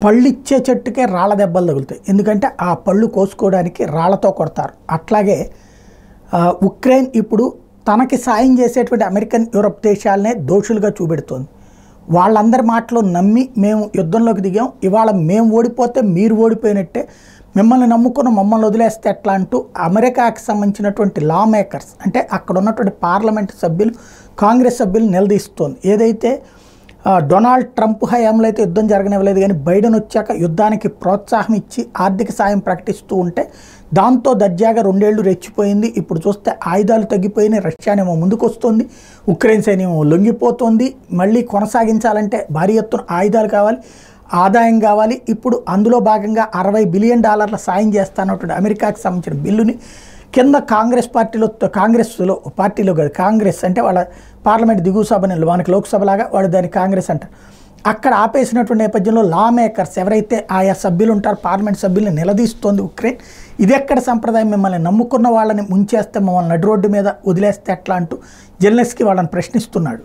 పళ్ళిచ్చే చెట్టుకే రాళ్ళ దెబ్బలు తగులుతాయి. ఎందుకంటే ఆ పళ్ళు కోసుకోవడానికి రాళ్లతో కొడతారు. అట్లాగే ఉక్రెయిన్ ఇప్పుడు తనకి సాయం చేసేటువంటి అమెరికన్, యూరప్ దేశాలనే దోషులుగా చూపెడుతోంది. వాళ్ళందరి మాటలు నమ్మి మేము యుద్ధంలోకి దిగాం, ఇవాళ మేము ఓడిపోతే మీరు ఓడిపోయినట్టే, మిమ్మల్ని నమ్ముకున్న మమ్మల్ని వదిలేస్తే ఎట్లా అంటూ అమెరికాకి సంబంధించినటువంటి లా మేకర్స్, అంటే అక్కడ ఉన్నటువంటి పార్లమెంట్ సభ్యులు, కాంగ్రెస్ సభ్యులు నిలదీస్తోంది. ఏదైతే డొనాల్డ్ ట్రంప్ హయాంలో అయితే యుద్ధం జరగనివ్వలేదు, కానీ బైడెన్ వచ్చాక యుద్ధానికి ప్రోత్సాహం ఇచ్చి ఆర్థిక సాయం ప్రకటిస్తూ ఉంటే దాంతో దర్జాగా 2 ఏళ్ళు రెచ్చిపోయింది. ఇప్పుడు చూస్తే ఆయుధాలు తగ్గిపోయినాయి, రష్యానేమో ముందుకు వస్తుంది, ఉక్రెయిన్ సైన్యం లొంగిపోతుంది. మళ్ళీ కొనసాగించాలంటే భారీ ఎత్తున ఆయుధాలు కావాలి, ఆదాయం కావాలి. ఇప్పుడు అందులో భాగంగా $60 బిలియన్ సాయం చేస్తానటువంటి అమెరికాకి సంబంధించిన బిల్లుని కింద కాంగ్రెస్ పార్టీలో కాదు, కాంగ్రెస్ అంటే వాళ్ళ పార్లమెంట్ దిగువ సభని, మనకి లోక్సభలాగా వాళ్ళు దాని కాంగ్రెస్ అంటారు, అక్కడ ఆపేసినటువంటి నేపథ్యంలో లా మేకర్స్ ఎవరైతే ఆయా సభ్యులు ఉంటారో పార్లమెంట్ సభ్యుల్ని నిలదీస్తోంది ఉక్రెయిన్. ఇది ఎక్కడ సంప్రదాయం, మిమ్మల్ని నమ్ముకున్న వాళ్ళని ముంచేస్తే మమ్మల్ని నడి రోడ్డు మీద వదిలేస్తే ఎట్లా అంటూ జెలెన్స్కీ వాళ్ళని ప్రశ్నిస్తున్నాడు.